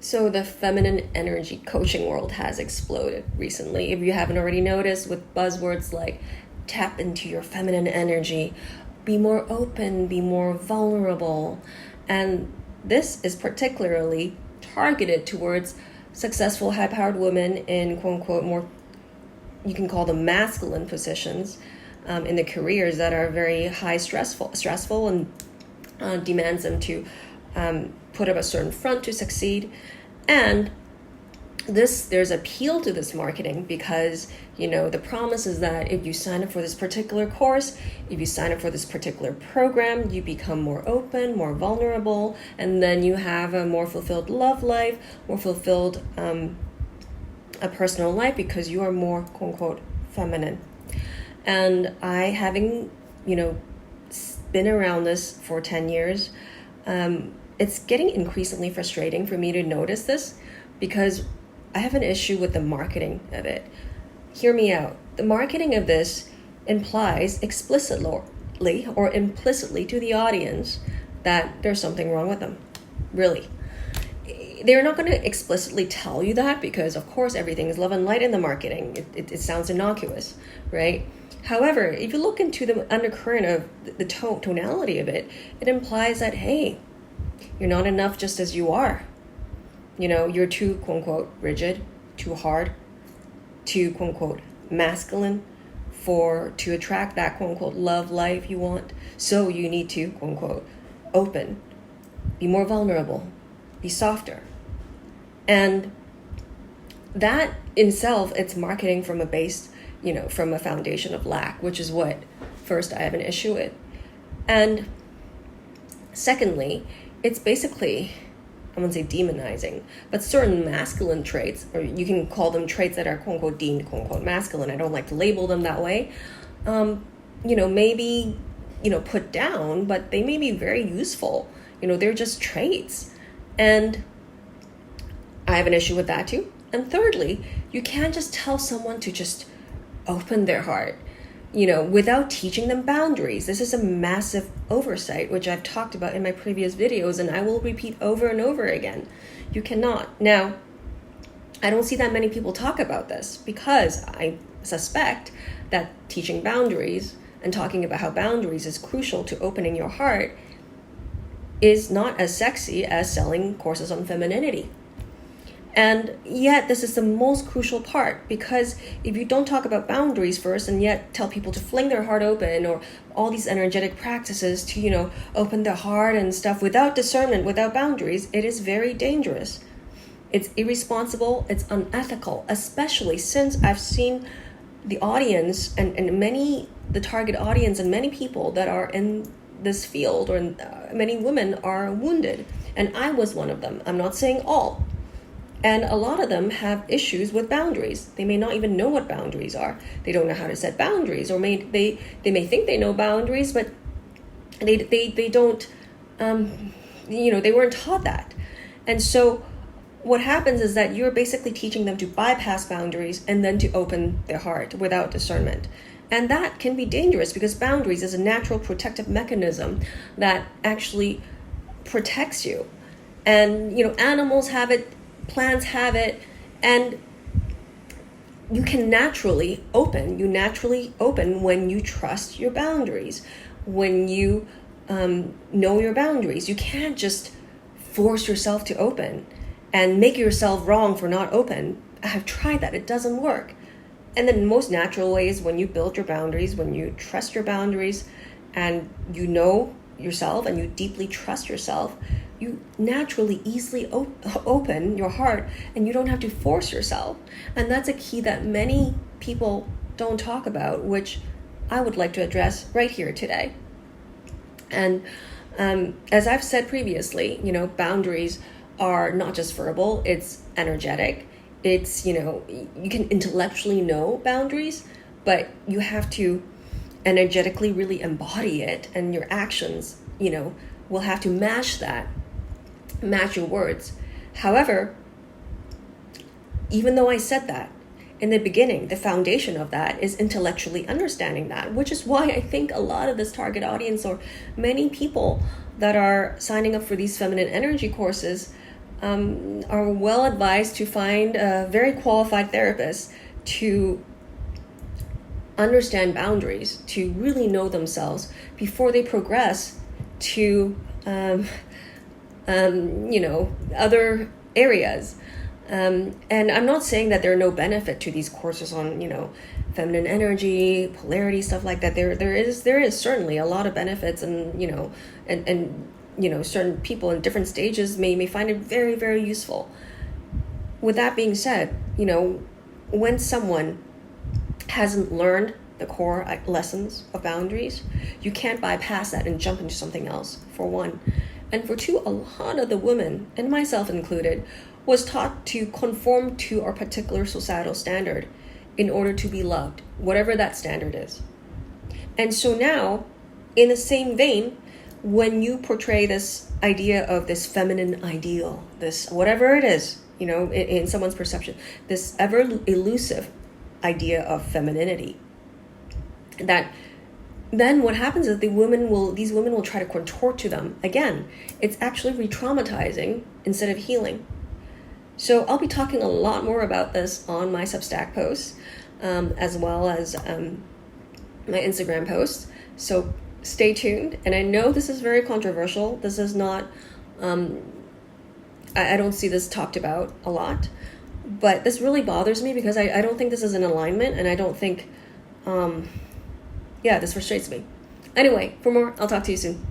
So the feminine energy coaching world has exploded recently. If you haven't already noticed, with buzzwords like tap into your feminine energy, be more open, be more vulnerable. And this is particularly targeted towards successful, high-powered women in quote-unquote more, you can call them masculine positions in the careers that are very high stressful and demands them to put up a certain front to succeed. And there's appeal to this marketing because, the promise is that if you sign up for this particular course, if you sign up for this particular program, you become more open, more vulnerable, and then you have a more fulfilled love life, more fulfilled a personal life because you are more, quote unquote, feminine. And I, having, been around this for 10 years, it's getting increasingly frustrating for me to notice this because I have an issue with the marketing of it. Hear me out. The marketing of this implies explicitly or implicitly to the audience that there's something wrong with them. Really. They're not going to explicitly tell you that because, of course, everything is love and light in the marketing. It sounds innocuous, right? However, if you look into the undercurrent of the tonality of it, it implies that, hey, you're not enough just as you are. You're too, quote unquote, rigid, too hard, too, quote unquote, masculine to attract that, quote unquote, love life you want. So you need to, quote unquote, open, be more vulnerable, be softer. And that in itself, it's marketing from a base, from a foundation of lack, which is what first I have an issue with. And secondly, it's basically, I wouldn't say demonizing, but certain masculine traits, or you can call them traits that are quote unquote deemed quote unquote masculine. I don't like to label them that way. Maybe, put down, but they may be very useful. They're just traits. And I have an issue with that too. And thirdly, you can't just tell someone to just open their heart, without teaching them boundaries. This is a massive oversight, which I've talked about in my previous videos, and I will repeat over and over again. You cannot. Now, I don't see that many people talk about this because I suspect that teaching boundaries and talking about how boundaries is crucial to opening your heart is not as sexy as selling courses on femininity. And yet this is the most crucial part, because if you don't talk about boundaries first and yet tell people to fling their heart open, or all these energetic practices to, open their heart and stuff without discernment, without boundaries, it is very dangerous. It's irresponsible, it's unethical, especially since I've seen the audience and the target audience and many people that are in this field, or many women are wounded. And I was one of them. I'm not saying all. And a lot of them have issues with boundaries. They may not even know what boundaries are. They don't know how to set boundaries, or they may think they know boundaries, but they don't, they weren't taught that. And so what happens is that you're basically teaching them to bypass boundaries and then to open their heart without discernment. And that can be dangerous because boundaries is a natural protective mechanism that actually protects you. And, animals have it, plants have it, and you naturally open when you trust your boundaries, when you know your boundaries. You can't just force yourself to open and make yourself wrong for not open. I have tried that. It doesn't work. And the most natural way is when you build your boundaries, when you trust your boundaries, and you know yourself and you deeply trust yourself, you naturally easily open your heart, and you don't have to force yourself. And that's a key that many people don't talk about, which I would like to address right here today. And as I've said previously, boundaries are not just verbal, it's energetic. It's, you can intellectually know boundaries, but you have to energetically really embody it, and your actions, will have to match your words. However, even though I said that in the beginning, the foundation of that is intellectually understanding that, which is why I think a lot of this target audience, or many people that are signing up for these feminine energy courses, are well advised to find a very qualified therapist to understand boundaries, to really know themselves before they progress to other areas. And I'm not saying that there are no benefit to these courses on, feminine energy, polarity, stuff like that. There is certainly a lot of benefits, and certain people in different stages may find it very, very useful. With that being said, when someone hasn't learned the core lessons of boundaries, you can't bypass that and jump into something else, for one. And for two, a lot of the women, and myself included, was taught to conform to our particular societal standard in order to be loved, whatever that standard is. And so now, in the same vein, when you portray this idea of this feminine ideal, this whatever it is, in someone's perception, this ever elusive idea of femininity, that then what happens is these women will try to contort to them. Again, it's actually re-traumatizing instead of healing. So I'll be talking a lot more about this on my Substack posts, as well as my Instagram posts. So stay tuned. And I know this is very controversial. This is not, I don't see this talked about a lot, but this really bothers me because I don't think this is in alignment, and I don't think, this frustrates me. Anyway, for more, I'll talk to you soon.